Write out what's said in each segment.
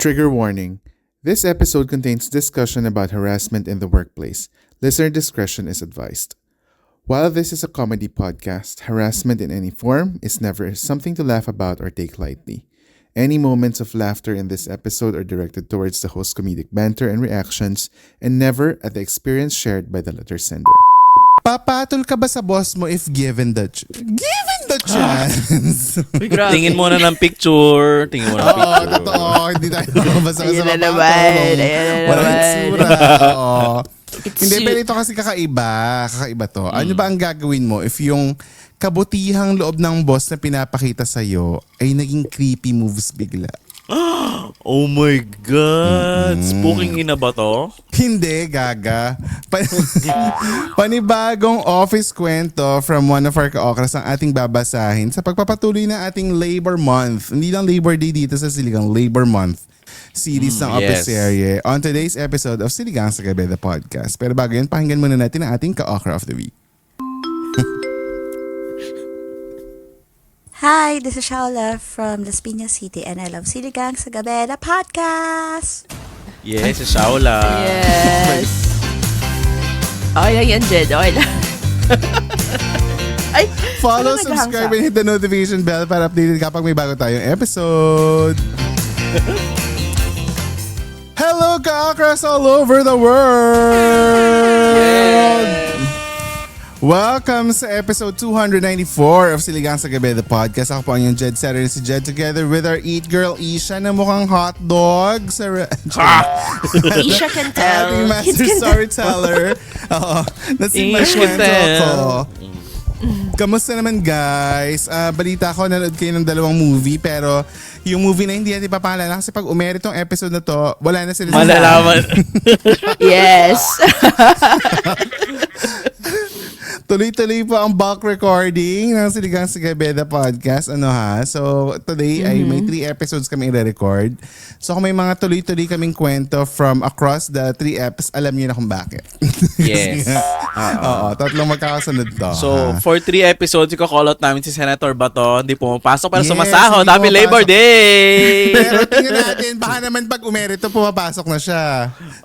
Trigger warning. This episode contains discussion about harassment in the workplace. Listener discretion is advised. While this is a comedy podcast, harassment in any form is never something to laugh about or take lightly. Any moments of laughter in this episode are directed towards the host's comedic banter and reactions and never at the experience shared by the letter sender. Papatol ka ba sa boss mo if given the chance? Uy, grabe. Tingin muna ng picture. Tingin muna ng Oo, picture. totoo. Hindi tayo basta Ayan sa na naman. Ayan na Walang naman. itsura. Oo. Hindi, you. pero ito kasi kakaiba. Kakaiba to. Ano ba ang gagawin mo if yung kabutihang loob ng boss na pinapakita sa'yo ay naging creepy moves bigla? Oh my God. Spooking ina ba to? Hindi, gaga. Panibagong office kwento from one of our ka-okras ang ating babasahin sa pagpapatuloy ng ating Labor Month. Hindi lang Labor Day dito sa Siligang, Labor Month series ng office yes. serye on today's episode of Siligang sa Gabi, the podcast. Pero bago yun, pakinggan muna natin ang ating ka-okra of the week. Hi, this is Shaola from Las Piñas City and I love Siligang sa Gabi, the podcast! Yes, si Shaola. Yes. Okay lang yan, Jed. Okay lang. Ay, Follow, ano subscribe, naghahangsa? and hit the notification bell para updated kapag may bago tayong episode. Hello, ka-okras all over the world! Welcome sa episode 294 of Siligang sa Gabi, the podcast. Ako po ang yung Jed Setter, si Jed, together with our Eat Girl Isha na mukhang hot dog sa Isha can tell. ating master Kids can storyteller. Oo, na si Isha can Makwento tell. ko. Kamusta naman guys? Balita ko, nanood kayo ng dalawang movie pero yung movie na hindi natin papaalala kasi pag umere tong episode na to, wala na sila. Malalaman. Yes. Tuloy-tuloy po ang bulk recording ng Siligang sa Gabi, the podcast. So, today ay may 3 episodes kami i-record. So, kung may mga tuloy-tuloy kaming kwento from across the 3 episodes, alam niyo na kung bakit. Yes. Oo, tatlong magkakasunod to. So, for 3 episodes, i-call out namin si Senator Bato. Hindi pumapasok pero Yes, sumasahod. hindi Happy pumapasok. Labor Day! Pero tingnan natin, baka naman pag umerito, pumapasok na siya.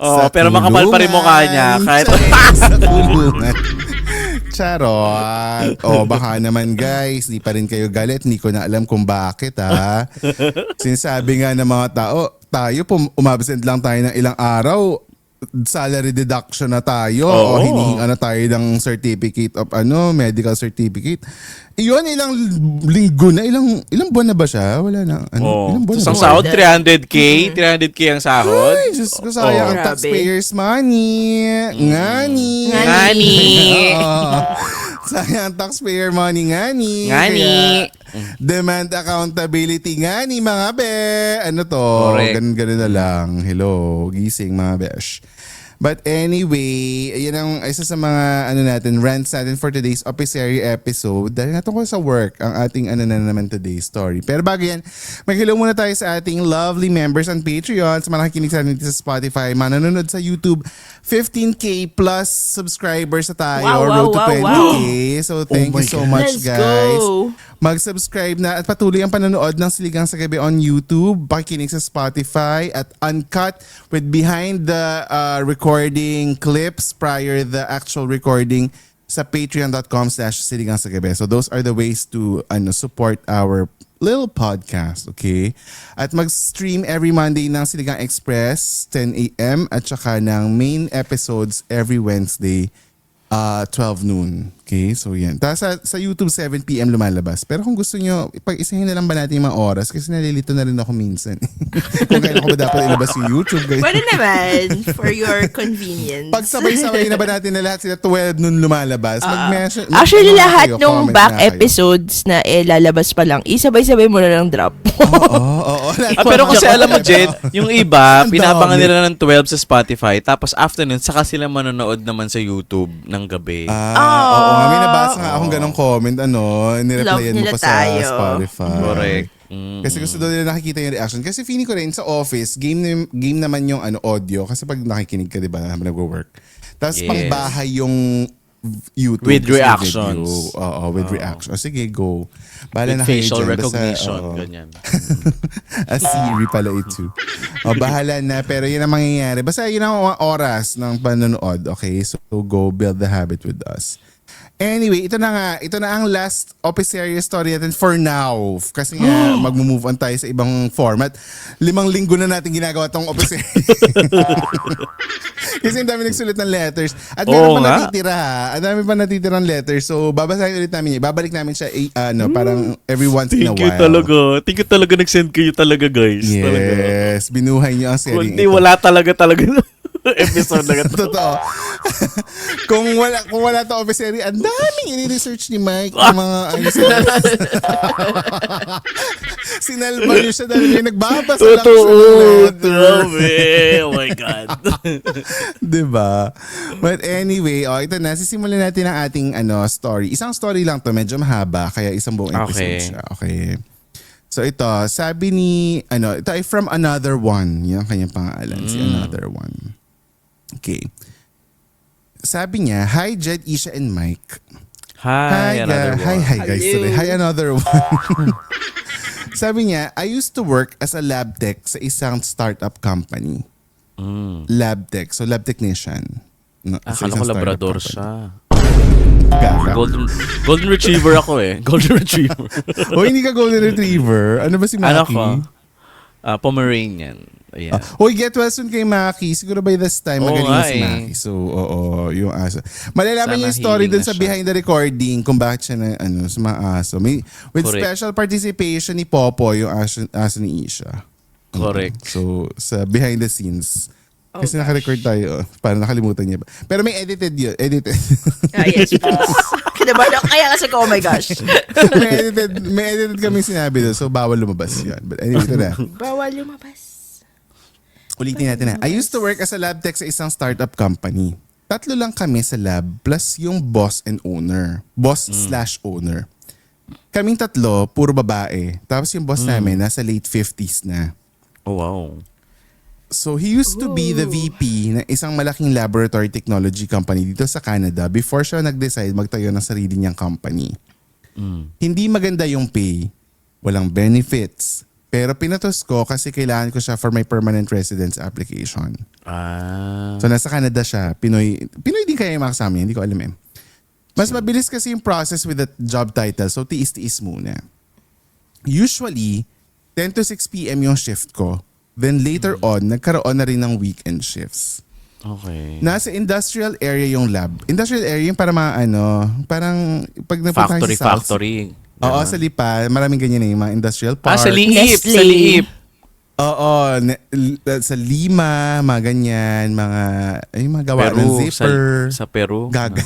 Oo, Sa pero makapal pa rin kulungan. mukha niya, kahit- Sa kulungan. Charot. Baka naman guys, di pa rin kayo galit. Hindi ko na alam kung bakit ha. Sinasabi nga ng mga tao, tayo umabsent lang tayo ng ilang araw, salary deduction na tayo o Oo. hinihinga na tayo ng certificate of medical certificate. Iyon, ilang linggo na, ilang buwan na ba siya? Wala na. Ilang buwan na Ang ba? sahod, 300K. 300K ang sahod. Ay, Diyos ko, sayang ang Grabe. taxpayers' money. Ngani. Ngani. Oo. Sayang ang taxpayer money, ngani. Ngani. Kaya, demand accountability, ngani, mga be. Ano to? Correct. Ganun na lang. Hello, gising mga besh. But anyway, yan ang isa sa mga rants natin for today's officery episode. Dahil natungkol sa work ang ating na naman today's story. Pero bago yan, mag-hello muna tayo sa ating lovely members on Patreon. Sa mga nakikinig sa atin dito sa Spotify, manonood sa YouTube, 15K plus subscribers na tayo. Wow, wow, Road to wow, 20K. So thank Oh you my so God. much Let's guys. go. Mag-subscribe na at patuloy ang panonood ng Siligang sa Gabi on YouTube, pakikinig sa Spotify at Uncut with behind the recording clips prior the actual recording sa patreon.com/Siligang sa Gabi. So those are the ways to support our little podcast, okay? At mag-stream every Monday ng Siligang Express 10 a.m. at saka ng main episodes every Wednesday 12 noon. Okay, so yan. Tapos sa YouTube, 7 p.m. lumalabas. Pero kung gusto nyo, pag-isahin na lang ba natin yung mga oras? Kasi nalilito na rin ako minsan. Kung kailan ko ba dapat ilabas yung YouTube. Pwede naman, for your convenience. Pag sabay-sabay na ba natin na lahat sila 12 noon lumalabas? Mag-message. Actually, mag-comment lahat kayo, ng comment back na kayo. episodes na lalabas pa lang, isabay-sabay mo na lang drop. Oo. Pero kasi alam mo, Jed, yung iba, Ang pinabangan dami. nila ng 12 sa Spotify, tapos after nun, saka sila manonood naman sa YouTube ng gabi. Oo nga. May nabasa nga akong ganong comment, nireplyan mo Love nila pa sa tayo. Spotify. Correct. Kasi gusto daw nila nakikita yung reaction. Kasi feeling ko rin sa office, game naman yung audio. Kasi pag nakikinig ka, di ba, habang nag-work. Tapos Yes. pang bahay yung YouTube. With kasi reactions. video. Oo, with reaction. Sige, go. Bahala With na kayo facial dyan. Basta, recognition, oo. ganyan. Siri pala ito. Bahala na. Pero yun ang mangyayari. Basta yun ang oras ng panonood. Okay? So go build the habit with us. Anyway, ito na nga. Ito na ang last Opiseria story natin for now. Kasi nga, mag-move on tayo sa ibang format. 5 linggo na natin ginagawa tong Opiseria. Kasi ang dami nagsulat ng letters. At meron pa natitira ha. Ang dami pa natitirang letters. So, babasahin ulit namin. Babalik namin siya parang every once in a while. Thank you talaga nag-send kayo talaga, guys. Yes. Binuhay niyo ang series Hindi, wala talaga episode na ito. Totoo. kung wala to Opiseria, ang daming ini-research ni Mike ng mga sinalba niyo siya dahil may nagbabasa lang siya ng letter. Oh my God. Diba? But anyway, ito na. Sisimulan natin ang ating story. Isang story lang to, medyo mahaba, kaya isang buong episode siya. Okay. So ito, sabi ni, ito ay from Another One. Yan ang kanyang pangalan, si Another One. Okay. Sabi niya, hi Jed, Isha, and Mike. Hi, Another One. Hi guys. Today. Hi Another One. Sabi niya, I used to work as a lab tech sa isang startup company. Lab tech. So lab technician. No, sa Akala isang ko startup labrador company. siya. Gaga. Golden retriever ako eh. Golden retriever. O hindi ka golden retriever. Ano ba si Maki? Ano ko? Pomeranian. Ayan. Hoy, get well soon kay Maki. Siguro by this time, Oo magaling na nga si eh. Maki. So, yung aso. Malalaman Sana yung story healing dun na sa siya. behind the recording kung bakit siya na, sa mga aso. With Correct. special participation ni Popo, yung aso ni Isha. Correct. So, sa behind the scenes. Kasi naka-record tayo. Parang nakalimutan niya ba? Pero may edited yun. Edited. Yes, please. Kinabahan ako. Kaya kasi ko, oh my gosh. may edited kami sinabi doon. So, bawal lumabas yun. But anyway, ito na. Bawal lumabas. Ulitin natin na. I used to work as a lab tech sa isang startup company. 3 lang kami sa lab plus yung boss and owner. Boss/owner. Kaming 3, puro babae. Tapos yung boss namin, nasa late 50s na. Oh, wow. So he used to be the VP ng isang malaking laboratory technology company dito sa Canada before siya nag-decide magtayo ng sarili niyang company. Hindi maganda yung pay. Walang benefits. Pero pinatos ko kasi kailangan ko siya for my permanent residence application. So nasa Canada siya. Pinoy din kaya yung makasama niya. Hindi ko alam eh. Mas mabilis kasi yung process with that job title. So tiis-tiis muna. Usually, 10 to 6 p.m. yung shift ko. Then later on, nagkaroon na rin ng weekend shifts. Okay. Nasa industrial area yung lab. Industrial area yung para mga parang pag napunta sa South. Factory. Oo, sa Lipa. Maraming ganyan yung mga industrial park. Sa Liip. Nestle. Sa Liip. Oo, sa Lima, mga ganyan, mga gawa ng Peru. zipper. Sa Peru. Gaga.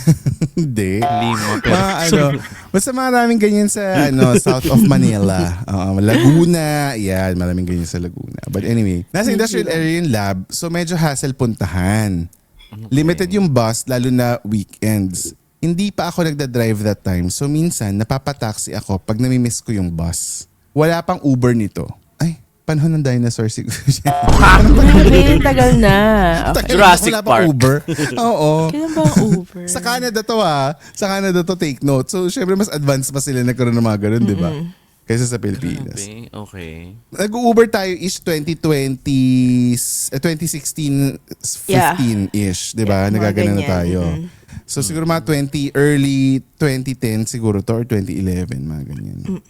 Hindi. Lima, Peru. Basta maraming ganyan sa south of Manila. Laguna. Yan, maraming ganyan sa Laguna. But anyway, nasa industrial area yung lab, so medyo hassle puntahan. Limited yung bus, lalo na weekends. Hindi pa ako nagda-drive that time, so minsan napapataxi ako pag namimiss ko yung bus. Wala pang Uber nito. Ay, panahon ng dinosaur siguro. Grabe, tagal na. Okay. Jurassic Wala pang Park. Uber. Oo. Kailan ba ang Uber? Sa Canada to Sa Canada to, take note. So, syempre mas advanced pa sila nagkaroon ng mga ganun, di ba? Kaysa sa Pilipinas. Okay. Nag-Uber tayo is 2016-ish, di ba? Yeah, mga Nagagana na ganyan. tayo. So, siguro mga early 2010 siguro to or 2011, mga ganyan.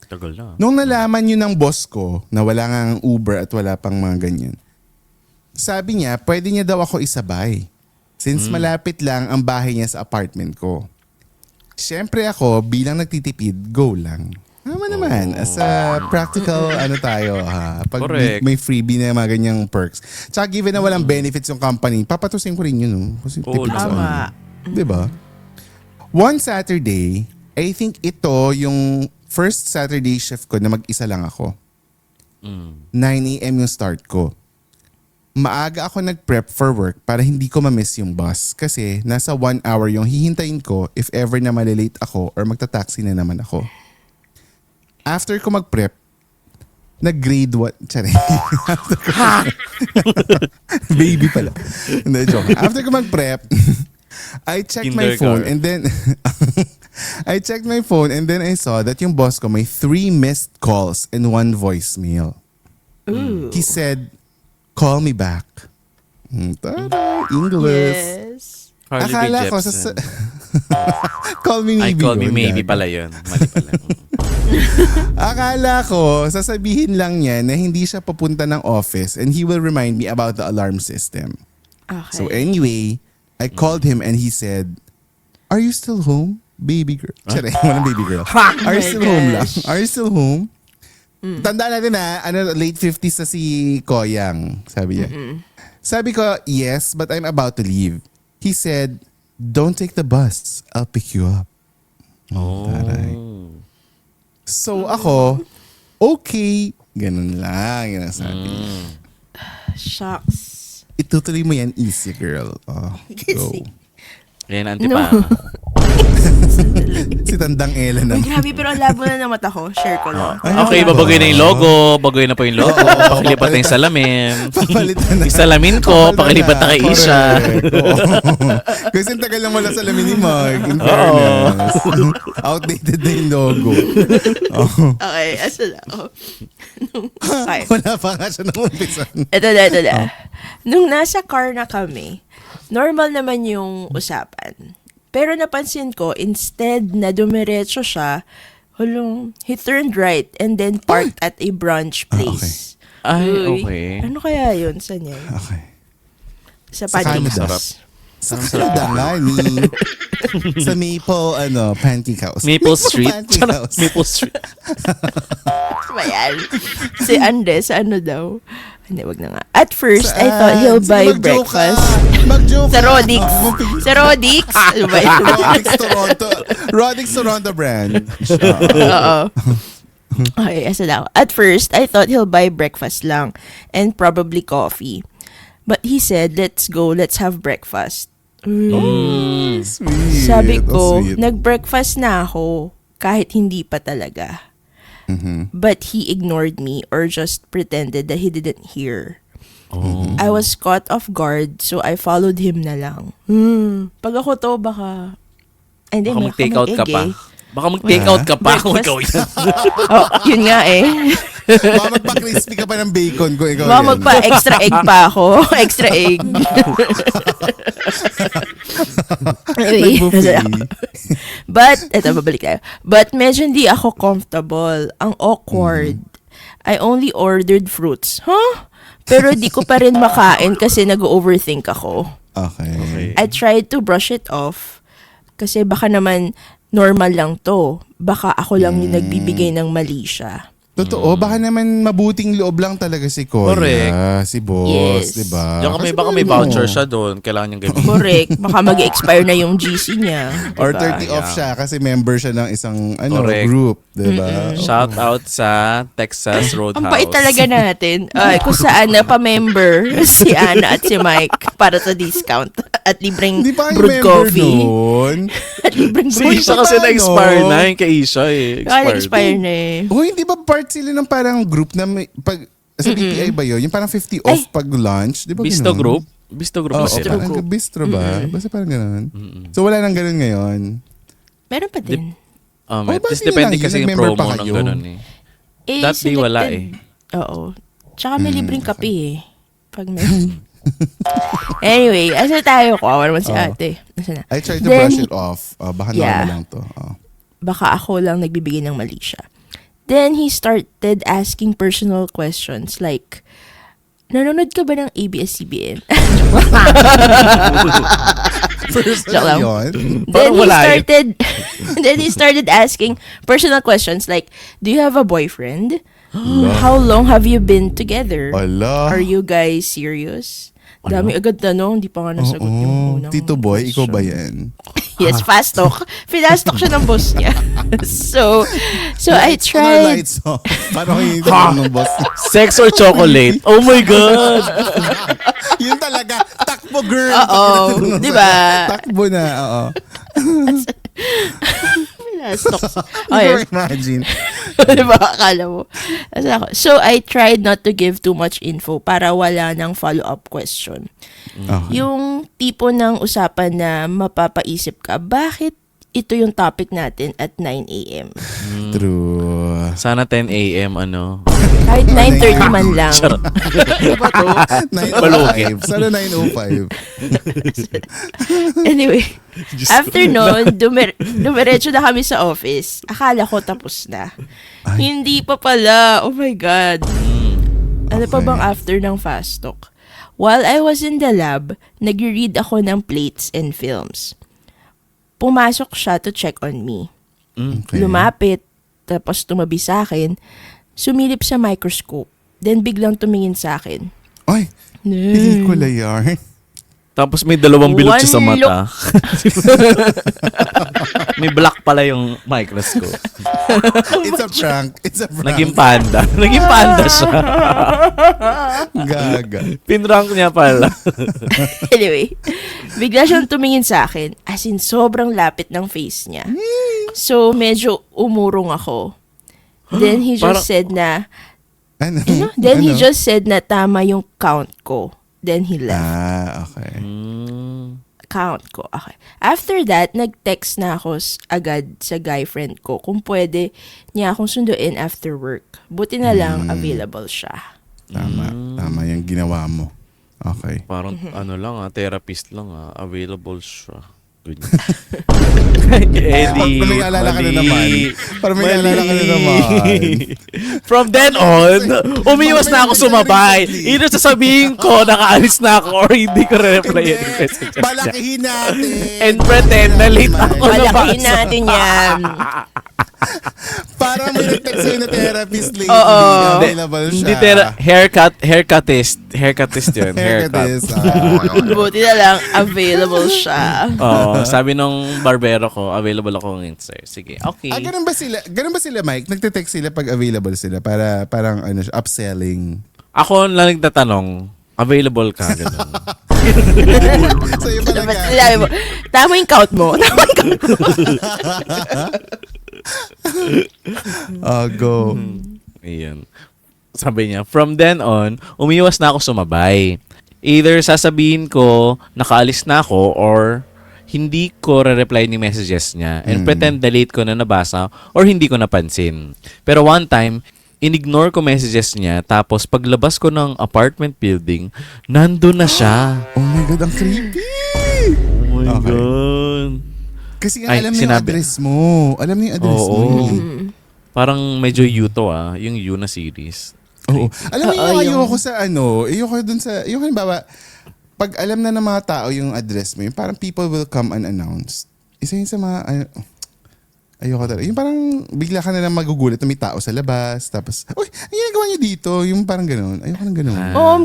Tagal na. Nung nalaman yun ng boss ko na wala nga ang Uber at wala pang mga ganyan, sabi niya, pwede niya daw ako isabay. Since malapit lang ang bahay niya sa apartment ko. Siyempre ako, bilang nagtitipid, go lang. Naman, as a practical, tayo ha. Pag Correct. may freebie na mga ganyang perks. Tsaka given na walang benefits yung company, papatusin ko rin yun. No? Kasi Oo, tipid sa tama. Diba? One Saturday, I think ito yung first Saturday shift ko na mag-isa lang ako. 9 a.m. yung start ko. Maaga ako nag-prep for work para hindi ko ma-miss yung bus kasi nasa 1 hour yung hihintayin ko if ever na malilate ako or magta-taxi na naman ako. After ko mag-prep, nag-grade 1. Tsari. Baby pala. Hindi, joke. After ko mag-prep, I checked my phone and then I checked my phone and then I saw that yung boss ko may 3 missed calls and 1 voicemail. Ooh. He said, "Call me back." Tada, English. Yes. Carly Rae Akala ko Jepsen. Call me Ay, maybe. call me yun, maybe gago. pala yun. Mali pala. Akala ko, sasabihin lang niya na hindi siya papunta ng office and he will remind me about the alarm system. Okay. So anyway, I called him and he said, "Are you still home, baby girl?" Charay, walang baby girl. Are you my still home lang? gosh. Are you still home? Tandaan natin na, late 50s na si Koyang, sabi niya. Sabi ko, yes, but I'm about to leave. He said, "Don't take the bus. I'll pick you up." Taray. So ako, okay. Ganun lang, yun ang sabi. Shucks. Itutuloy mo yan, easy girl. Oh, go. Yan, antipana. Si Tandang Ella Uy, naman. grabe, pero ang labo na ng mata ko. Share ko lang. Okay, babagoy na yung logo. Bagoy na pa yung logo. Pakilipat na yung salamin. Papalitan na. Yung salamin ko, pakilipat na kay Isha. Correct. Oo. Kasi ang tagal lang wala salamin ni Mark. In fairness. Outdated na yung logo. Okay, asa na ako. Okay. Wala pa nga siya nung umpisa. Ito na. Nung nasa car na kami, normal naman yung usapan. Pero napansin ko, instead na dumiretso siya, he turned right and then parked at a brunch place. Ay, Uy, okay. ano kaya yun? Saan yan? Okay. Sa Sa Canada. Pantigas. Sa Canada nga ni sa Maple Panty House. Maple Street. Panty Charot, House. Maple Street. Ano ba yan? Si Andres, ano daw? Hindi, wag na nga. At first, I Saan? thought he'll Sige, buy mag-joke ka. breakfast. Mag-joke Sa ka. Rodix. Sa Rodix? Ano ba yan? Rodix Toronto. Rodix Toronto brand. Oo. Okay, asa lang. At first, I thought he'll buy breakfast lang and probably coffee. But he said, let's go, let's have breakfast. Sweet. Sabi Oh, ko, sweet. nag-breakfast na ako kahit hindi pa talaga. But he ignored me or just pretended that he didn't hear. I was caught off guard, so I followed him na lang. Pag ako to, baka... Hindi, Baka may mag-take out ka kamang pa. egg Baka mag-take out ka pa kung ikaw Breakfast. yan. Oh, yun nga eh. Baka magpa-crispy ka pa ng bacon ko ikaw Baka yan. magpa-extra egg pa ako. Extra egg. Anyway. Nag-buffet. But, eto, babalik tayo. But medyo hindi ako comfortable. Ang awkward. I only ordered fruits. Huh? Pero di ko pa rin makain kasi nag-overthink ako. Okay. I tried to brush it off kasi baka naman normal lang to. Baka ako lang yung nagbibigay ng mali siya. Totoo, baka naman mabuting loob lang talaga si Koya. Correct. Si boss, Yes. diba? Diyan Kasi baka may ano, voucher siya doon. Kailangan niyang gawin. Correct. Baka mag-expire na yung GC niya. Or Diba? 30 off siya kasi member siya ng isang Correct. group, diba? Shout out sa Texas Roadhouse. Ang bait talaga natin. Ay, kung saan na pa-member si Ana at si Mike para sa discount at libreng Hindi pa kayo brewed member coffee. noon. At libreng Si brewed Isha Paano? kasi na-expire na. Yung kay Isha eh. expire na eh. Oh, hindi ba part sila ng parang group na may, pag, sa BPI ba yun? Yung parang 50 off Ay. pag lunch? Di ba Bisto ganun? Group? Bisto Group Oo, ba sila? parang bistro ba? Basta parang ganun. So wala nang ganun ngayon. Meron pa din. Oh, ba Tapos sila depende lang yun? kasi yung Nag-member pa promo ng kayo? ganun eh. That day wala eh. Oo. Tsaka may libreng kape eh. Pag may... Anyway, asa tayo? Kawawa naman si ate. Asa na? I tried to Then, brush it off. Baka Yeah. normal lang to. Baka ako lang nagbibigay ng mali siya. Then he started asking personal questions like, nanonood ka ba ng ABS-CBN? First Joke lang. yun. then Parang he wala eh. started then he started asking personal questions like, do you have a boyfriend? How long have you been together? Ala. Are you guys serious? Dami agad tanong, hindi pa nga nasagot yung unang Tito Boy, ikaw ba question. yan? Yes, fast talk. Fast talk siya ng boss niya. so I Lights on or tried. lights off? Paano kayo yung tanong ng boss? Sex or chocolate? Oh my God! Yun talaga. Takbo, girl. Oo, Pag tinanong di sa'yo, ba? Takbo na, oo. Stocks. Never imagine. Diba? Akala mo. So, I tried not to give too much info para wala ng follow-up question. Okay. Yung tipo ng usapan na mapapaisip ka, bakit ito yung topic natin at 9 a.m.? True. Sana 10 a.m. Kahit 9:30 man lang. Charot. Diba to? 9:05. Sana 9:05. Anyway, after nun, dumiretso na kami sa office. Akala ko tapos na. Hindi pa pala. Oh my God. Ano pa Okay. bang after ng fast talk? While I was in the lab, nag-read ako ng plates and films. Pumasok siya to check on me. Okay. Lumapit, tapos tumabi sa akin, sumilip sa microscope, then biglang tumingin sa akin. Ay, pelikula yarn. Tapos may dalawang bilog siya sa One mata. May black pala yung microscope. It's a prank. It's a prank. Naging panda. Naging panda siya. Gaga. Pinrank niya pala. Anyway, bigla siyang tumingin sa akin, as in sobrang lapit ng face niya. So, medyo umurong ako. Then he just Parang- said na, Ano? then he Ano? just said na tama yung count ko. Then he left. Okay. Count ko. Okay. After that, nag-text na ako agad sa guy friend ko kung pwede niya akong sunduin after work. Buti na lang available siya. Tama. Tama yung ginawa mo. Okay. Parang therapist lang available siya. Ganyan. Eddie, Parang may alala ka na naman. Parang may Mali. alala ka na naman. From then on, umiwas na ako sumabay. Either sasabihin ko, nakaalis na ako or hindi ko re-reply yung messages niya. Balakihin natin. And pretend na late ako Malakihin nabasa. natin yan. Parang may nag-text sa'yo na therapist lady. Oo. Available siya. Hindi haircutist yun. Haircut is. Buti na lang available siya. Oo, sabi nung barbero ko, available ako ngayon, sir. Sige, okay. Ganun ba sila? Ganun ba sila, Mike? Nagte-text sila pag available sila para parang upselling. Ako lang nagtatanong, available ka, gano'n. So yung pala Dapat sinabi mo, tama yung count mo. Tama yung count mo. Go. Ayan. Sabi niya, from then on, umiwas na ako sumabay. Either sasabihin ko, nakaalis na ako, or hindi ko re-reply ni messages niya and pretend delete ko na nabasa or hindi ko napansin. Pero one time, in-ignore ko messages niya tapos paglabas ko ng apartment building, nandun na siya. Oh my God, ang creepy! Oh my Okay. God. Kasi nga Ay, alam niya yung sinabi. address mo. Alam niya yung address Oo. mo. Parang medyo Yuto yung You na series. Oo. Alam mo yung Oo, ayoko sa ayoko dun sa, ayoko halimbawa, pag alam na ng mga tao yung address mo, yung parang people will come unannounced. Isa yun sa mga, ayoko talaga. Yung parang bigla ka na lang magugulat na may tao sa labas. Tapos, uy, ang ginagawa niyo dito? Yung parang ganun. Ayoko ng ganun.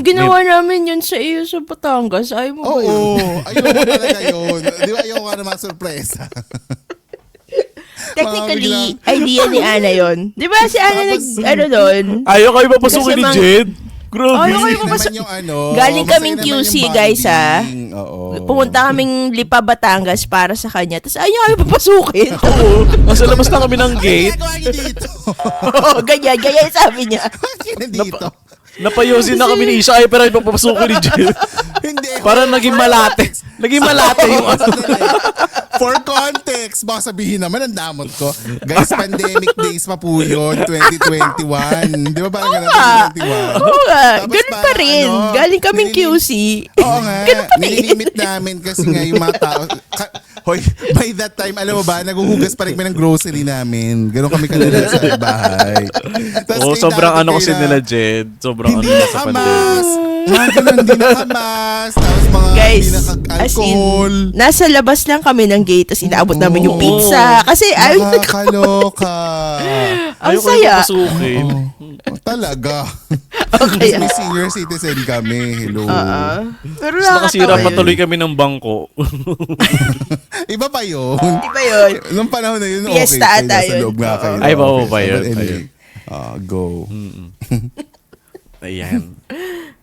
Ginawa namin yun sa iyo sa Batangas. Ayaw mo ba yun? Oo. Ayoko talaga yun. Di ba ayoko ka naman sorpresa? Technically, idea ni Ana yun. Di ba si Ana Tapos, doon? Ayaw kayo papasukin Kasi ni mang- Jed? Grabe. Ayaw kayo Masaya papasok. naman yung Galing masaya kaming naman QC, yung guys, bonding. Oo. Pumunta kaming Lipa, Batangas para sa kanya. Tapos ayaw kayo papasukin. Oo. Nasa labas na kami ng Ano gate. ginagawa niyo dito? Oo, ganyan sabi niya. Bakit kayo nandito? Napayosin na kami ni Isha ay pero ay papapasukin ni Jed. Hindi. Parang naging malate. Naging malate yung For context, baka sabihin naman, ang damot ko. Guys, pandemic days pa po yun, 2021. Di ba parang ganun, 2021? Oo nga, Tapos ganun pa parang rin. Galing kaming QC. Oo nga, Ganun pa rin. nililimit namin kasi nga yung mga tao. Hoy, by that time, alam mo ba, naguhugas pa rin kami ng grocery namin. Ganun kami kalala sa bahay. Tapos Oo, kayo sobrang dati kasi kayo na, nila Jed. Sobrang hindi nila sa pandemic. nakamas. Mga ganun, hindi nakamas. Tapos mga Guys, hindi as in, nakag-alcohol. nasa labas lang kami ng gate, tapos inaabot namin yung Oo. pizza. Kasi ayaw Nakakaloka. ang Ayaw kayo saya. papasukin. Oh, talaga. Okay. Kasi may senior citizen kami. Hello. Pero Tapos nakasira nakakatawa pa yun. tuloy kami ng bangko. Iba pa yun. Di ba yun? Nung panahon na yun, Fiesta okay. ata Nasa yun. loob nga kayo. Ay, oo, Okay. pa yun, But pa anyway, yun. go. Ayan.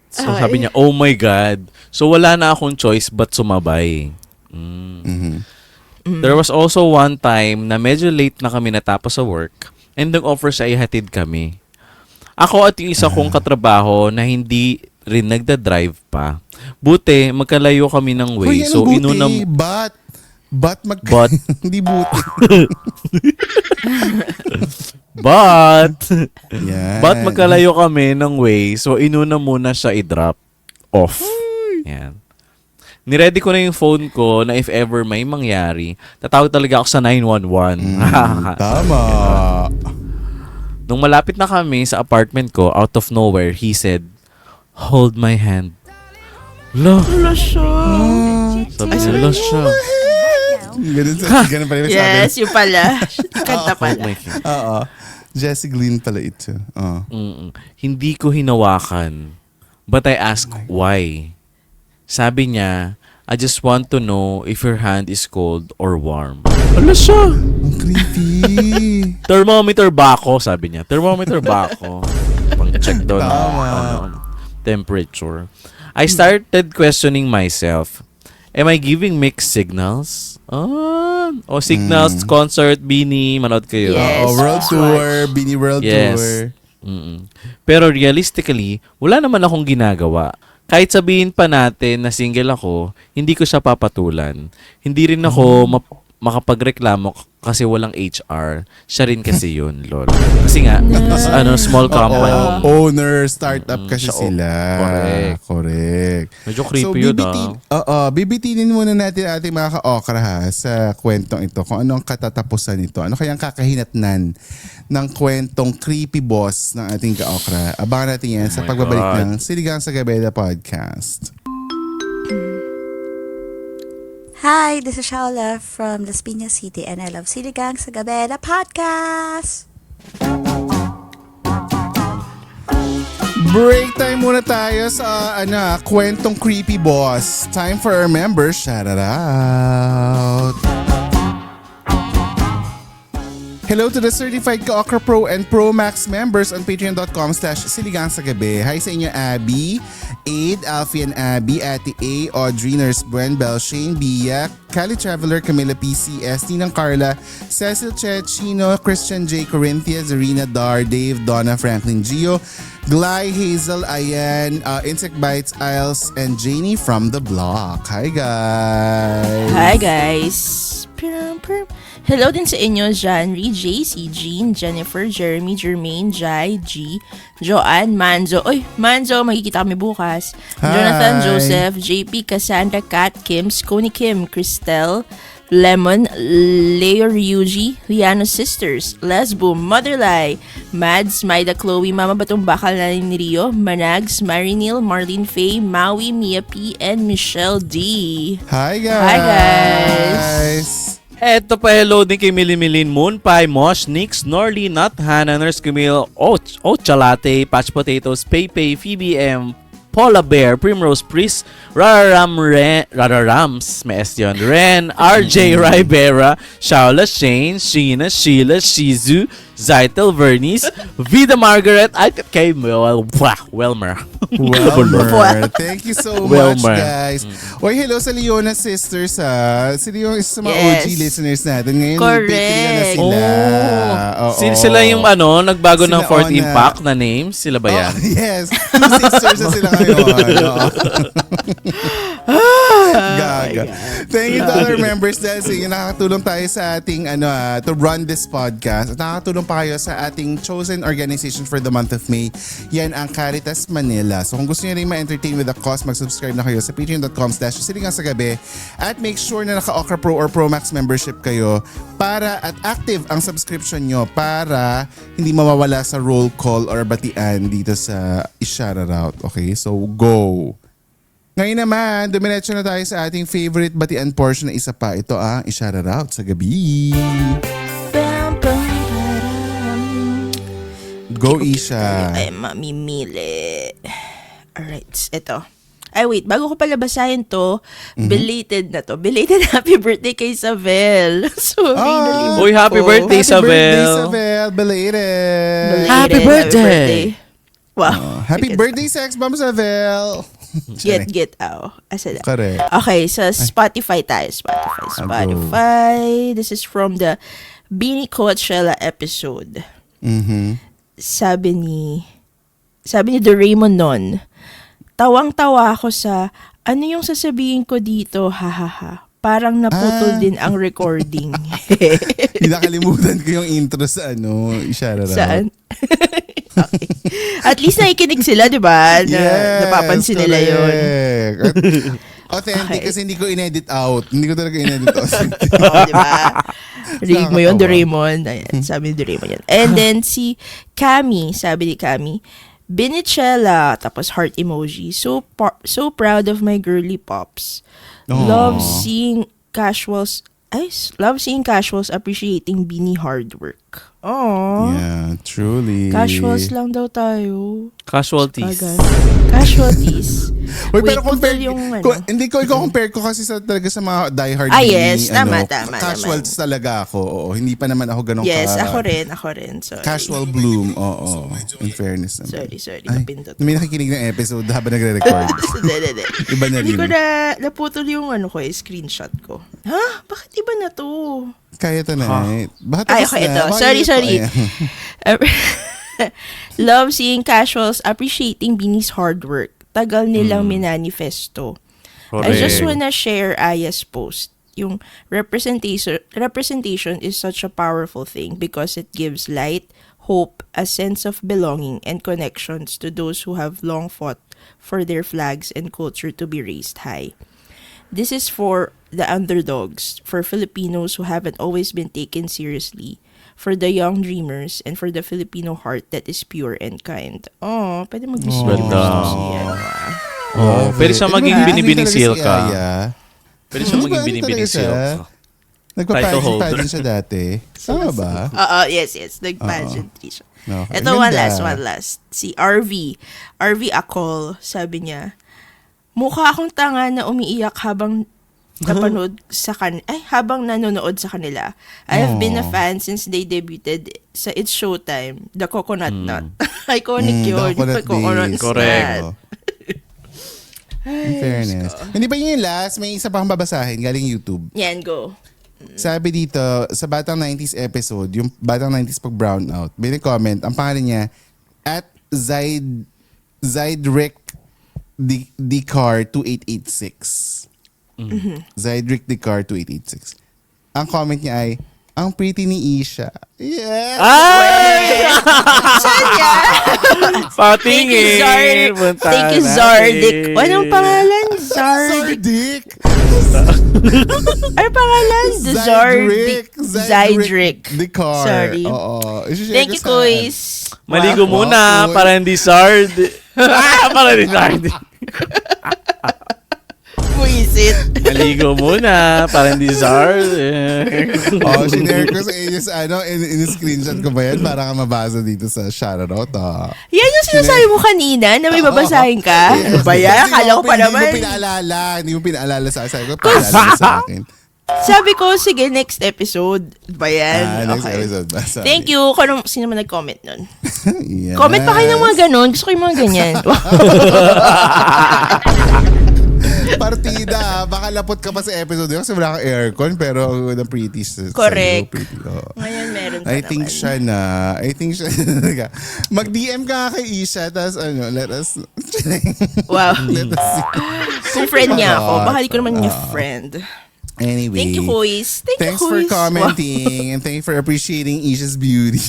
So Ay. sabi niya, oh my God. So wala na akong choice but sumabay. Mhm. There was also one time na medyo late na kami natapos sa work and nag-offer siya ihatid kami. Ako at yung isa kong katrabaho na hindi rin nagda-drive pa. Buti, magkalayo kami ng way. Hoy, So, buti? inuna... But hindi buti. Yan. But magkalayo kami ng way. So, inuna muna siya i-drop off. Yan. Niready ko na yung phone ko na if ever may mangyari, tatawag talaga ako sa 911. Tama. Nung malapit na kami sa apartment ko, out of nowhere, he said, "Hold my hand." Lo, Wala siya. sabi niya, lo siya. Ganun pala yung Yes, sabi. yung pala. Kanta Hold pala. my hand. Oo. Jessie Glynn pala ito. Hindi ko hinawakan. But I asked why. Sabi niya, "I just want to know if your hand is cold or warm." Ala siya! Ang creepy. Thermometer ba ako? Sabi niya. Thermometer ba ako? Pang-check daw ng temperature. I started questioning myself. Am I giving mixed signals? Signals, concert, Beanie, manood kayo. Yes. World Watch. Tour. Beanie World Yes. Tour. Pero realistically, wala naman akong ginagawa. Kahit sabihin pa natin na single ako, hindi ko siya papatulan. Hindi rin ako makapagreklamo kasi walang HR. Siya rin kasi yun, lol. Kasi nga, small company. Owner, startup kasi siya, sila. Correct. Medyo creepy yun, bibitinin muna natin ating mga ka-okra ha, sa kwentong ito. Kung ano ang katatapusan nito. Ano kayang kakahinatnan ng kwentong creepy boss ng ating ka-okra. Abangan natin yan sa pagbabalik ng Siligang sa Gabi Podcast. Hi, this is Shaula from Las Piñas City and I love Siligang sa Gabi Podcast. Break time muna tayo sa kwentong creepy boss. Time for our members. Shout it out. Hello to the certified Ka-Okra Pro and Pro Max members on patreon.com/Siligang sa Gabi. Hi sa inyo, Abby, Aid, Alfie and Abby, Ate A, Audrey, Nurse Buen, Bell, Shane, Bia, Cali Traveler, Camila PCS, Tinang Carla, Cecil Chechino, Christian J, Corinthia, Zarina, Dar, Dave, Donna, Franklin, Gio, Gly, Hazel, Ayan, Insect Bites, Isles, and Janie from the block. Hi guys! Hi guys! Hello din sa inyo, Janry, JC, Jean, Jennifer, Jeremy, Jermaine, Jai, G, Joanne, Manzo. Oy, Manzo, magkikita kami bukas. Hi. Jonathan, Joseph, JP, Cassandra, Kat, Kim, Coney Kim, Christelle, Lemon, Leo Ryuji, Liano Sisters, Lesbo, Motherlie, Mads, Maida, Chloe, Mama Batong Bakal na ni Rio, Manags, Marinil, Marlene Faye, Maui, Mia P, and Michelle D. Hi guys! Hi, guys. Eto pa, hello din kay Milimilin, Moon Pie, Mosh, Nix, Norly, Nut, Hannah, Nurse Camille, Ochalate, Patch Potatoes, Pepe, Phoebe M, Paula Bear, Primrose Priest, Rararams, may S yun, Ren, RJ Rivera, Shaula Shane, Sheena, Sheila, Shizu, Zytel Vernice, Vida Margaret, at kay Welmer. Welmer. Thank you so much, Welmer. guys. Oy, hello sa Leona Sisters, ha. Si Leona isa sa mga Yes. OG listeners natin. Ngayon, Correct. Patreon na sila. Oo. Sila yung nagbago ng Sila Fourth Ona. Impact na names, sila ba yan? Oh, yes. Two sisters na sila ngayon. Oo. Gaga. Thank you to our members dahil sa inyo nakakatulong tayo sa ating to run this podcast. At nakakatulong pa kayo sa ating chosen organization for the month of May. Yan ang Caritas Manila. So kung gusto niyo rin ma-entertain with a cause, mag-subscribe na kayo sa patreon.com/Siligang sa Gabi at make sure na naka-Okra Pro or Pro Max membership kayo para at active ang subscription nyo para hindi mawawala sa roll call or batian dito sa i-shoutout. Okay? So go! Ngayon naman, dumiretso na tayo sa ating favorite batian portion na isa pa. Ito ang i-shoutout sa gabi. Go, Isha. Ay, mamimili. Alright, ito. Ay, wait. Bago ko pala basahin to, belated na to. Belated happy birthday kay Isabel. Sorry, nalimot Uy, happy ko. birthday, Happy birthday, Isabel. Isabel. Belated. Belated, Happy birthday. Wow. Happy birthday, Sex Bomb, Isabel. Get out. Asa na? Correct. Okay, so Spotify tayo. Spotify. This is from the Beanie Coachella episode. Mhm. Sabi ni Doraemon nun, tawang-tawa ako sa, ano yung sasabihin ko dito, hahaha. Parang naputol din ang recording. Nakalimutan ko yung intro sa i-shoutout. Saan? Okay. At least nakikinig sila, di ba? Napapansin nila yun. Authentic Okay. kasi hindi ko in-edit out. Hindi ko talaga in-edit out. Oo, di ba? Read mo yun, Nakakatawa. Doraemon. Ayan, sabi ni Doraemon yan. And then si Cami, sabi ni Cami, Binichella, tapos heart emoji. So proud of my girly pops. Love seeing casuals appreciating Beanie hard work. Aww. Yeah, truly. Casuals lang daw tayo. Casualties. Casualties. Wait, pero compare, yung hindi ko i-compare ko kasi talaga sa mga diehard yes, tama. Casuals talaga ako. Oo, hindi pa naman ako ganun Yes, ka. ako rin. Sorry. Casual bloom, oo. In fairness naman. Sorry. Ay, Napindot. may nakikinig ng episode habang nagre-record. Hindi. Iba na Hindi rin. ko naputol yung screenshot ko. Ha? Bakit iba na to? Kaya tonight. Bakit Ay, tapos okay, na? ito. Bakit Sorry. Ayan. Love seeing casuals appreciating Beanie's hard work. Tagal nilang minanifesto. I just wanna share Aya's post. Yung representation is such a powerful thing because it gives light, hope, a sense of belonging, and connections to those who have long fought for their flags and culture to be raised high. This is for the underdogs, for Filipinos who haven't always been taken seriously, for the young dreamers, and for the Filipino heart that is pure and kind. Oh, pwede mag-gusto Ganda. Pwede siya maging Diba? binibining Hindi talaga si silka. Aya. Pwede siya maging Ano binibining talaga siya? silka. Nagpa-pageant Title holder. pageant siya dati. Tama ba? Oo, yes. Nag-pageantry siya. Okay. Ito, one Ganda. last. Si RV Akol, sabi niya, mukha akong tanga na umiiyak habang habang nanonood sa kanila. I have been a fan since they debuted sa It's Showtime, The Coconut Nut. Iconic yun. Coconut Coconut days. Correct. Nut. In fairness. Hindi pa yun yung last, may isa pa akong babasahin galing YouTube. Yan, go. Sabi dito, sa Batang 90s episode, yung Batang 90s pag brown out, may comment, ang pangalan niya, at Zydrick Dicar 2886. Zydrick Dicar 2886. Ang comment niya ay, ang pretty ni Isha. Yeah! Ay! Saan yan? Patingin! Thank you, Zardik. Anong pangalan? Zardik. Zardik! Ano pangalan? The Zydrick. Dicar. Sorry. Oo. Thank you, Kuis. Maligo Wow. muna Wow. para hindi sard. Para hindi sard. Buisit. Maligo muna para hindi sard. Sinare ko sa inyo sa in-screenshot ko ba yan para ka mabasa dito sa shoutout. Yan yung sinasabi mo kanina na may babasahin ka? Yes. Ba yan? Kasi Akala ko pa naman. Hindi mo pinaalala sa akin. Ko pinaalala sa akin. Sabi ko, sige, next episode. Ba yan? Next Okay. episode ba? Sorry. Thank you. Sino man nag-comment nun? Yes. Comment pa kayo ng mga ganun. Gusto ko yung mga ganyan. Partida. Baka lapot ka pa sa episode yun kasi wala kang aircon pero the pretty. Correct. Pretty. Ngayon meron pa I think naman. siya na. Mag-DM ka kay Isha tapos let us Wow. let us see. Kung friend niya ako, baka di ko naman niya friend. Anyway. Thank you, Kuis. Thanks for commenting and thank you for appreciating Isha's beauty.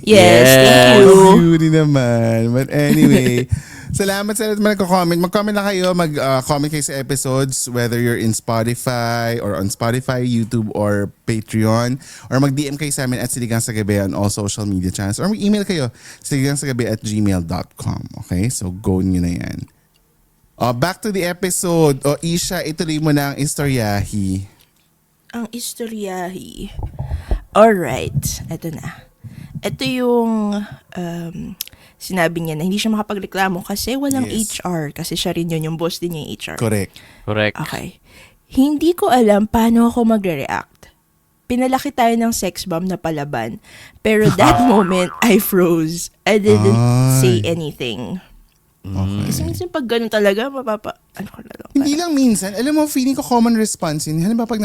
Yes, thank you. Beauty naman. But anyway, salamat sa lahat na nagko-comment. Mag-comment na kayo, mag-comment kayo sa episodes whether you're in Spotify or on Spotify, YouTube, or Patreon. Or mag-DM kayo sa amin at Siligang sa Gabi on all social media channels. Or mag-email kayo siligangsagabi@gmail.com. Okay? So, go nyo na yan. Back to the episode. Isha, ituloy mo na ang istoryahi. Ang istoryahi. Alright, eto na. Ito yung sinabi niya na hindi siya makapagreklamo kasi walang Yes. HR. Kasi siya rin yun, yung boss din niya yung HR. Correct. Correct. Okay. Hindi ko alam paano ako magre-react. Pinalaki tayo ng sex bomb na palaban. Pero that moment, I froze. I didn't say anything. Okay. Kasi minsan pag ganun talaga, ano ka na lang. Hindi lang minsan. Alam mo, feeling ko common response yun. Halimbawa pag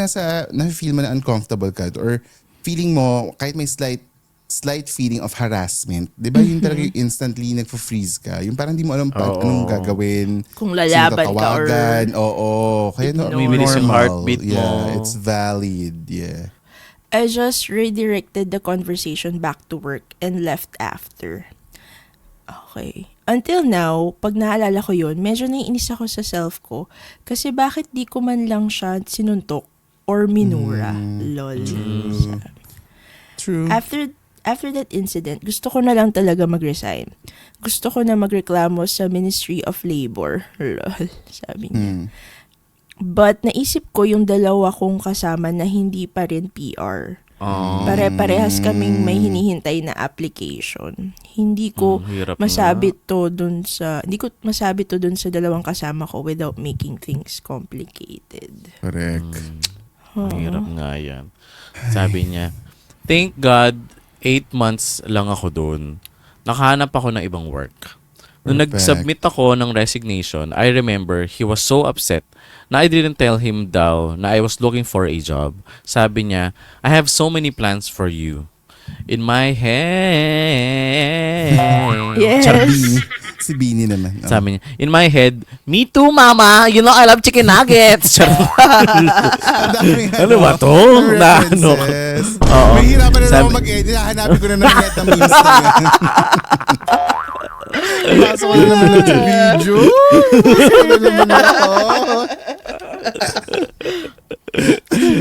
na-feel mo na uncomfortable ka or feeling mo, kahit may slight feeling of harassment, di ba yun talaga yung instantly nagpo-freeze ka? Yung parang di mo alam anong gagawin. Kung lalaban sino ka or... tatawagan. Oo. Kaya Umibilis yung heartbeat mo. Yeah, it's valid. Yeah. I just redirected the conversation back to work and left after. Okay. Until now, pag naalala ko yun, medyo naiinis ako sa self ko kasi bakit di ko man lang siya sinuntok or minura. Lol. True. After that incident, gusto ko na lang talaga mag-resign. Gusto ko na magreklamo sa Ministry of Labor. Lol, sabi niya. But naisip ko yung dalawa kong kasama na hindi pa rin PR. Pare-parehas kaming may hinihintay na application. Hindi ko Hirap masabi to dun sa dalawang kasama ko without making things complicated. Correct. Hirap nga yan. Sabi niya, thank God, 8 months lang ako doon. Nakahanap ako ng ibang work. Nung Perfect. nag-submit ako ng resignation, I remember he was so upset na I didn't tell him daw na I was looking for a job. Sabi niya, I have so many plans for you. In my head. Yes. Bini. Si Bini naman. Oh. Sabi niya, in my head, me too, mama. You know, I love chicken nuggets. Ang daming Ano ba to? Na ano? references. Oo. May hirapan na Sabi- ako mag-edit. Hahanapin ko na ng net ng memes na yan. Pasok ko na naman lang sa video. Pasok na naman ako.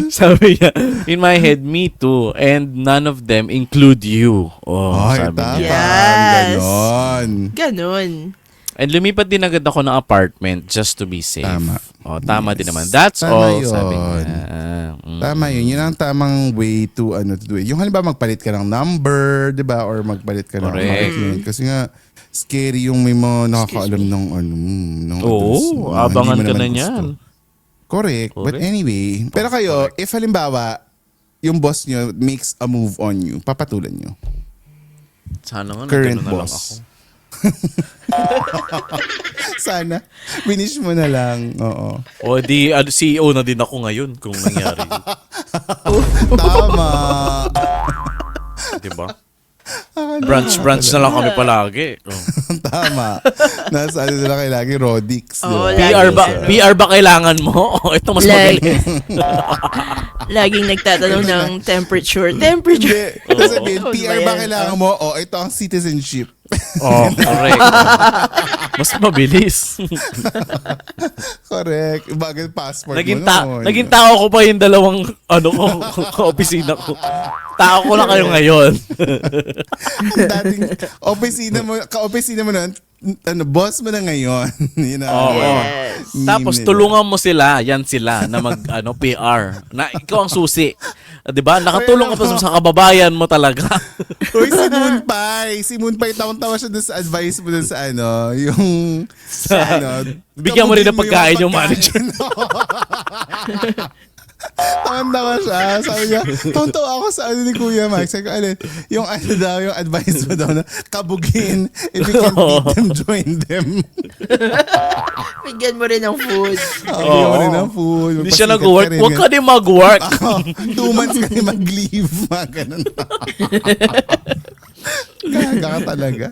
Sabi niya, in my head, me too. And none of them include you. Oh, Ay, sabi niya. Yes. Ganon. Ganon. And lumipat din agad ako ng apartment just to be safe. Tama. Oh, tama Yes. din naman. That's Tama all, yun. sabi niya. Tama yun. Yun ang tamang way to do it. Yung halimbawa magpalit ka ng number, di ba? Or magpalit ka ng Correct. account. Kasi nga, scary yung may mga nakakaalam ng ng address mo. Oo, Hindi abangan mo ka naman na gusto. niyan. Correct. But Correct. anyway, pero kayo, if halimbawa, yung boss nyo makes a move on you, papatulan nyo. Sana nga, Current nagano na lang boss. ako. Sana. Finish mo na lang. Oo. O di, CEO na din ako ngayon kung nangyari. Tama. Diba? Branch na lang kami palagi. Oh. Tama. Nasa ano na kayo lagi, Rodix. Oo, di ba? PR ba, Lagi. PR ba kailangan mo? Oh, ito mas Like- magaling. Laging nagtatanong ng temperature. Hindi. Tapos sabihin, Ano PR ba ba yan? kailangan mo? O, ito ang citizenship. Oh, correct. Mas mabilis. Correct. Bagay passport naging, mo noon. naging tao ko pa yung dalawang opisina ko. Tao ko na kayo ngayon. Ang dating ka-opisina mo noon, boss mo na ngayon. Yun ang Oo. Yes. meme Tapos nila. tulungan mo sila, yan sila na mag PR. Na ikaw ang susi. 'Di ba? Nakatulong ka pa sa kababayan mo talaga. Uy, si Moonpie. Si Moonpie, tawang-tawa siya dun sa advice mo dun sa yung Bigyan mo rin ng kabugin pagkain yung manager. Tawang-tawa siya. Sabi niya, tawang-tawa ako sa ni Kuya Mike. Sabi ko, yung yung advice mo daw na kabugin. If you can beat them, join them. Bigyan mo rin ng food. Bigyan mo rin ng food. Hindi siya Magpasikat nag-work. rin Huwag yan. ka din mag-work. 2 months ka din mag-leave. Mga ganun. Gaga ka talaga.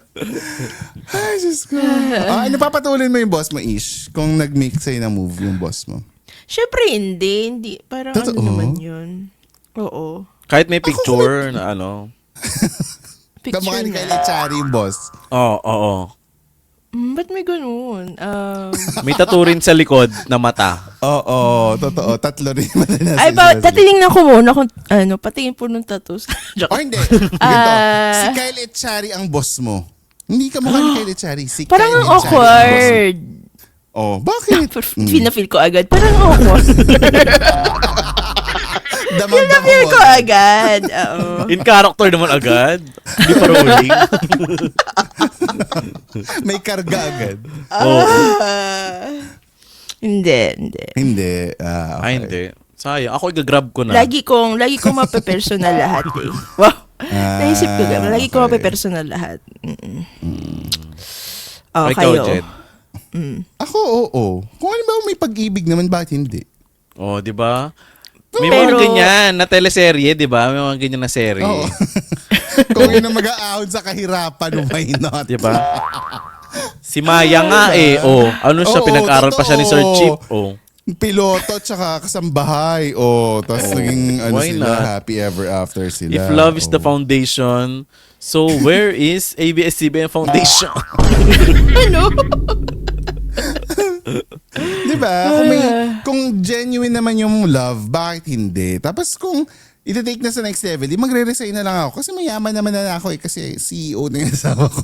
Ay, Diyos ko. Ano papatuloy mo yung boss mo, Ish? Kung nag-make sa'yo na move yung boss mo. Syempre hindi. Parang Totoo? ano naman yun. Oo. Kahit may picture na Kamukha ni nga. Kylie Chari yung boss. Oo. Ba't may ganun? May tattoo rin sa likod na mata. Oo, totoo. 3 rin madalas. Ay, tatingnan ko muna kung patingin po ng tattoos. Oh, hindi. Ganito. Si Kylie Chari ang boss mo. Hindi ka mukha ni Kylie Chari. Si Parang Kylie ang Chari ang boss mo. awkward. Oh, bakit? Feel ko agad. Parang awkward. Feel ko agad. Oo. In character naman agad. Hindi pa rolling. May karga agad. Hindi. Hindi. Okay. Ay, hindi. Sayang. Ako i-grab ko na. Lagi kong mape-personal lahat eh. Wow. Naisip ko, lagi ko okay. mape-personal lahat. Oh, Ikaw, kayo. Jed. Ako, oo. Kung ano ba may pag-ibig naman, bakit hindi? Oh, di ba? May Pero- mga ganyan na teleserye, di ba? May mga ganyan na serye. Oo. Kung yun ang mag-aahon sa kahirapan, why not? Di ba? Si Maya nga ano siya, Oo, pinag-aral pa siya ni Sir totoo. Chip. Piloto tsaka kasambahay. Tapos naging Why sila, not? happy ever after sila. If love is the Oo. foundation, so where is ABS-CBN Foundation? Ano? Di ba? Kung genuine naman yung love, bakit hindi? Tapos kung iti-take na sa next level, magre-resign na lang ako. Kasi mayaman naman na ako kasi CEO na yung asawa ko.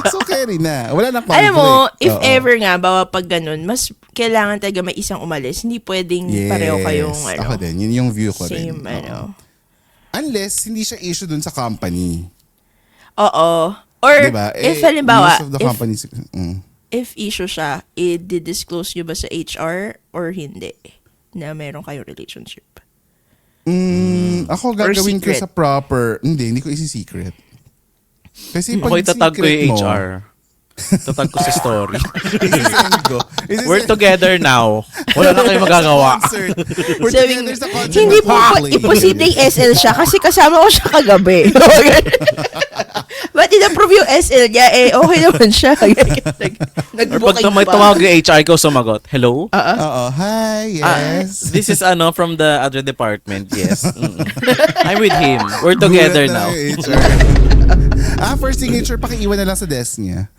So carry na. Wala na conflict. Alam mo, if Oo. ever nga, bawa pag ganun, mas kailangan talaga may isang umalis. Hindi pwedeng pareho kayong Ako din. Yun yung view ko rin. same, Oo. Unless hindi siya issue dun sa company. Oo. Or Diba? if halimbawa, most of the companies, if issue siya, i-disclose nyo ba sa HR or hindi? Na meron kayong relationship. Ako gagawin ko secret. sa proper, hindi ko isi-secret. Kasi Ako itatag ko secret yung mo, HR. Tatag ko sa story. isi-send ko. We're together now. Wala na kayong magagawa. Concert. We're Sabi, together sa concert. hindi na po Coldplay. imposibleng SL siya kasi kasama ko siya kagabi. Ba't in-approve yung SL niya? Okay naman siya. Or pag Nag-booking pa. tumawag yung HR, ikaw sumagot. Hello? Oo. Hi, yes. This is from the other department. Yes. I'm with him. We're together Gulat na now. yung HR. First signature, pakiiwan na lang sa desk niya.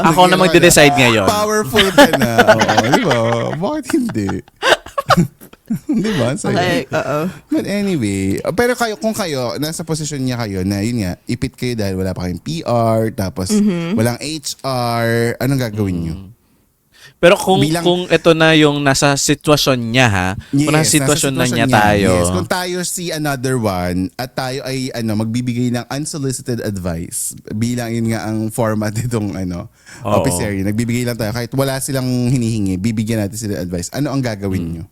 Ako na magde-decide ngayon. Powerful ka na. Oo, di ba? Bakit hindi? Di ba? Sa'yo. Okay, But anyway, pero kung kayo, nasa posisyon niya kayo na yun nga, ipit kayo dahil wala pa kayong PR, tapos walang HR, anong gagawin niyo? Pero kung Bilang- ito na yung nasa sitwasyon niya kung nasa sitwasyon na niya tayo. Yes, kung tayo si another one at tayo ay magbibigay ng unsolicited advice bilang yun nga ang format nitong Oo. officer, nagbibigay lang tayo kahit wala silang hinihingi, bibigyan natin sila advice. Ano ang gagawin niyo?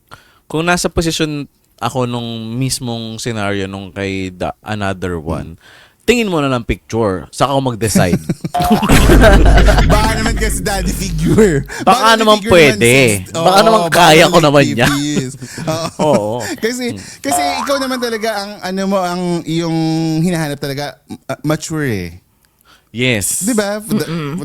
Kung nasa posisyon ako nung mismong scenario nung kay the another one, tingin mo na ng picture, saka ako mag-decide. Baka naman kasi daddy figure. Baka daddy naman figure pwede. Baka naman kaya ko naman niya. Oo. Kasi ikaw naman talaga ang ang iyong hinahanap talaga mature eh. Yes. 'Di ba?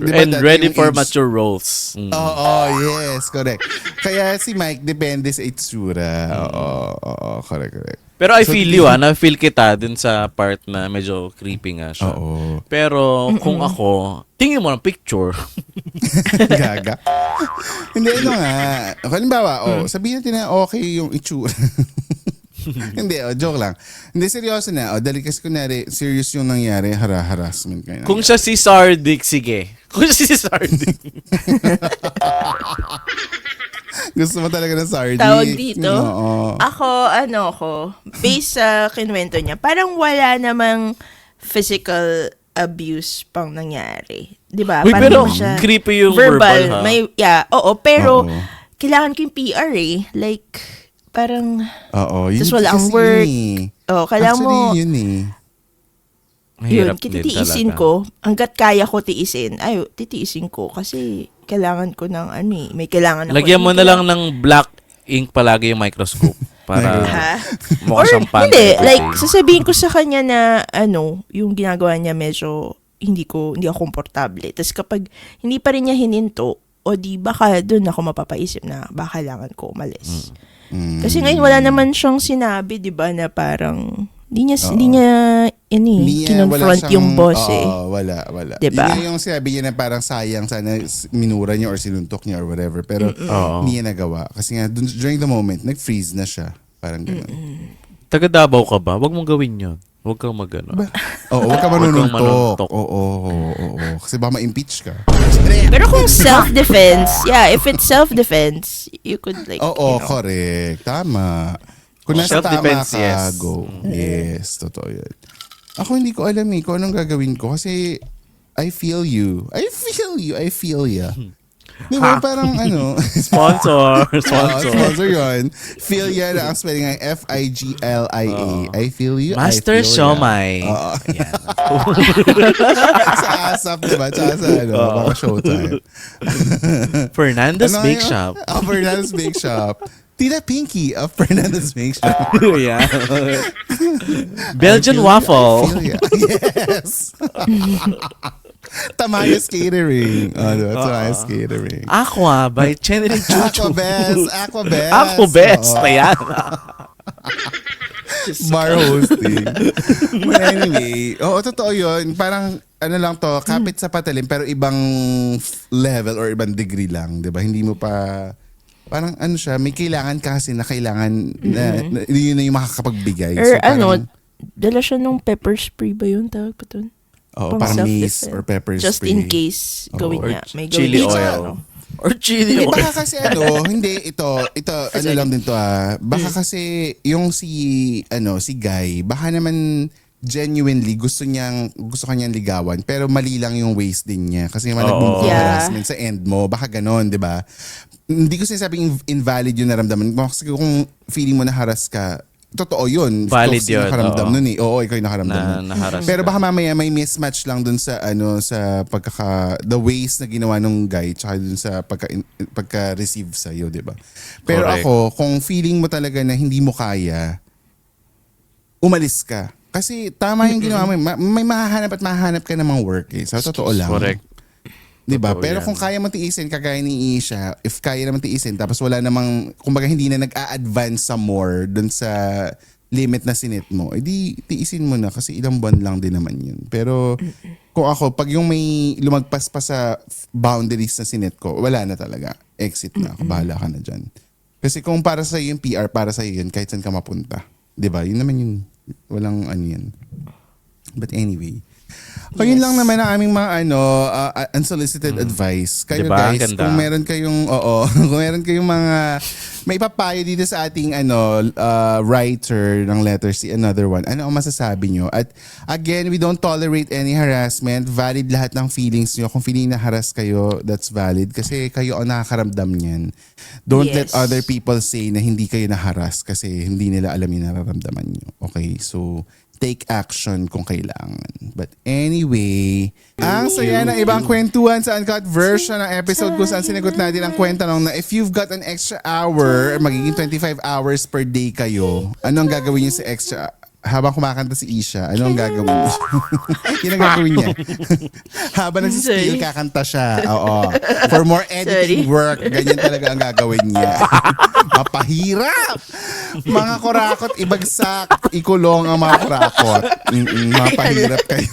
And ready for mature roles. Oo, yes, correct. Kaya si Mike depende sa itsura. Oo, correct. Pero I So, feel you, na-feel kita dun sa part na medyo creepy nga siya. Oo. Pero kung ako, tingin mo ng picture. Gaga. Hindi, nga. Halimbawa, sabihin natin na okay yung itsura. Hindi, joke lang. Hindi, seryoso na. Dahil kasi kunwari, serious yung nangyari, harassment kayo. Kung siya si Sardic, sige. Kung siya si Sardic. Gusto mo talaga ng sardi. Tawag dito? Oo. Ako, based sa kinwento niya, parang wala namang physical abuse pang nangyari. Di ba? Uy, Parang pero siya creepy yung verbal, ha? Pero Oo. kailangan ko yung PR eh. Like, parang, Oo. Yun tas wala ang kasi work. yun kailangan Actually, mo, yun eh. Mahirap yun, din titiisin talaga. ko. Hanggat kaya ko tiisin, titiisin ko. Kasi, kailangan ko ng may kailangan ako. Lagyan mo na lang ng black ink palagi yung microscope. Para Ha? mukha Or, siyang panda hindi, everyday. like, sasabihin ko sa kanya na, yung ginagawa niya medyo, hindi ako komportable. Tapos kapag hindi pa rin niya hininto, o di baka doon ako mapapaisip na baka kailangan ko umalis. Kasi ngayon wala naman siyang sinabi, di ba, na parang, hindi niya kinonfront yung boss eh. Oo, wala. Diba? Yun yung sinabi niya na parang sayang sana minura niya or sinuntok niya or whatever. Pero hindi niya nagawa. Kasi nga, during the moment, nag-freeze na siya. Parang gano'n. Taga Davao ka ba? Huwag mong gawin yun. Huwag kang magano. Oo, huwag ka manununtok. manununtok. Oo. Kasi baka ma-impeach ka. Pero kung self-defense, if it's self-defense, you could like, Oo, correct. Tama. Kung nasa tama Self-defense, ka, yes. go. Yes, totoo yun. Ako hindi ko alam kung anong gagawin ko kasi I feel you. I feel ya. Di ba parang ano? Sponsor. Sponsor yun. Philia na ang spelling ay F-I-G-L-I-A. I feel you. Master I feel ya. Siomay. Oo. Ayan. Sa ASAP, diba? Tsaka sa baka Showtime. Fernandez Ano Bake yun? Shop. Fernandez Bake Shop. Tita Pinky of Fernandez Bake Shop. Yeah. Belgian waffle. Philia. Yes. Tamayas Catering. Diba? Tamayas Catering. Aqua by Chenry Chuchu. Aquabest. Ako best. Oo. Ayan. Bar hosting. But anyway, totoo yun. Parang, ano lang to, kapit sa patalim, pero ibang level or ibang degree lang. Diba? Hindi mo pa, parang ano siya, may kailangan kasi na kailangan na yun na yung makakapagbigay. Or parang, dala siya nung pepper spray ba yun? Tawag pa dun? parang mace or pepper Just spray. in case gawin Or niya. May chili gawin oil. siya, Or chili Hindi, oil. baka kasi hindi, ito, ano lang din to Baka kasi yung si Guy, baka naman genuinely gusto kanyang ligawan, pero mali lang yung ways din niya. Kasi naman nagmumukhang Yeah. harassment sa end mo, baka ganon, di ba? Hindi ko sinasabing invalid yung naramdaman. Kasi kung feeling mo na harass ka, totoo yun. Valid Kasi yun, nakaramdam oo. nun eh. Oo, ikaw yung nakaramdam nun. Na-harass Pero ka. baka mamaya may mismatch lang dun sa sa the ways na ginawa nung guy tsaka dun sa pagka-receive sa iyo, 'di ba? Pero Correct. ako, kung feeling mo talaga na hindi mo kaya, umalis ka. Kasi tama yung ginawa mo. May mahahanap ka namang work eh. Sa totoo lang. Correct. 'Di ba? Totoo Pero yan. kung kaya mo tiisin kagaya ni Isha, if kaya naman tiisin tapos wala namang kumbaga hindi na nag-a-advance sa more dun sa limit na sinet mo, edi tiisin mo na kasi ilang buwan lang din naman yun. Pero kung ako, pag yung may lumagpas pa sa boundaries na sinet ko, wala na talaga. Exit na. Bahala ka na dyan. Kasi kung para sa yung PR, para sa yun, kahit saan ka mapunta. 'Di ba? Yun naman yung walang ano yan. But anyway, yun lang naman ang aming mga unsolicited advice. Kayo Diba? Ang guys, ganda. kung meron kayong kung meron kayong mga may papayo dito sa ating writer ng letter C, another one, ano ang masasabi nyo? At again, we don't tolerate any harassment. Valid lahat ng feelings nyo. Kung feeling na harass kayo, that's valid. Kasi kayo ang nakakaramdam niyan. Don't let Yes. other people say na hindi kayo na-harass kasi hindi nila alam yung nararamdaman nyo. Okay? So, take action kung kailangan. But anyway, ang saya ng ibang kwentuhan sa uncut version ng episode kung saan sinagot natin ang kwentanong na if you've got an extra hour, magiging 25 hours per day kayo, ano ang gagawin niyo sa extra habang kumakanta si Isha, ano ang gagawin niya? Yun ang gagawin niya. Habang nagsispill, Sorry. kakanta siya. Oo. For more editing work, ganyan talaga ang gagawin niya. Mapahirap! Mga kurakot, ibagsak, ikulong ang mga kurakot. Mapahirap kayo.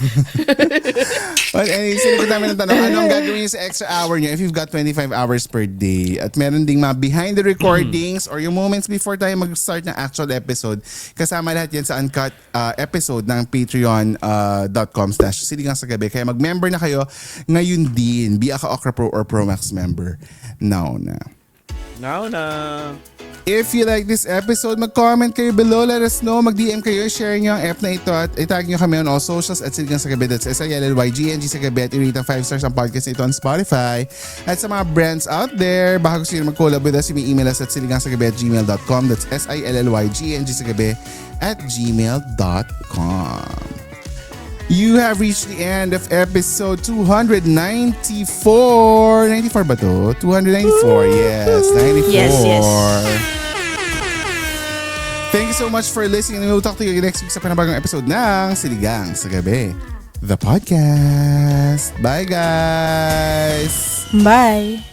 Well, anyway, sinagot namin ang tanong, ano ang gagawin niyo sa extra hour niyo if you've got 25 hours per day? At meron ding mga behind the recordings or yung moments before tayo mag-start ng actual episode. Kasama lahat yan sa uncut episode ng patreon.com/siligang sa gabi. Kaya mag-member na kayo ngayon din. Be a Ka-Okra Pro or Pro Max member. Now na. Now na. If you like this episode, mag-comment kayo below. Let us know. Mag-DM kayo. Share nyo ang app na ito. At itag nyo kami on all socials at Siligang sa Gabi. That's SILLYGNG sa Gabi. At i-rate ang 5 stars ang podcast na ito on Spotify. At sa mga brands out there, baka gusto nyo mag-collab with us, email us at siligangsagabi@gmail.com. That's SILLYGNG sa Gabi @gmail.com. You have reached the end of episode 294. 94 ba to? 294. Yes, 94. Yes, yes. Thank you so much for listening. We'll talk to you next week sa panibagong episode ng Siligang sa Gabi, the podcast. Bye, guys! Bye!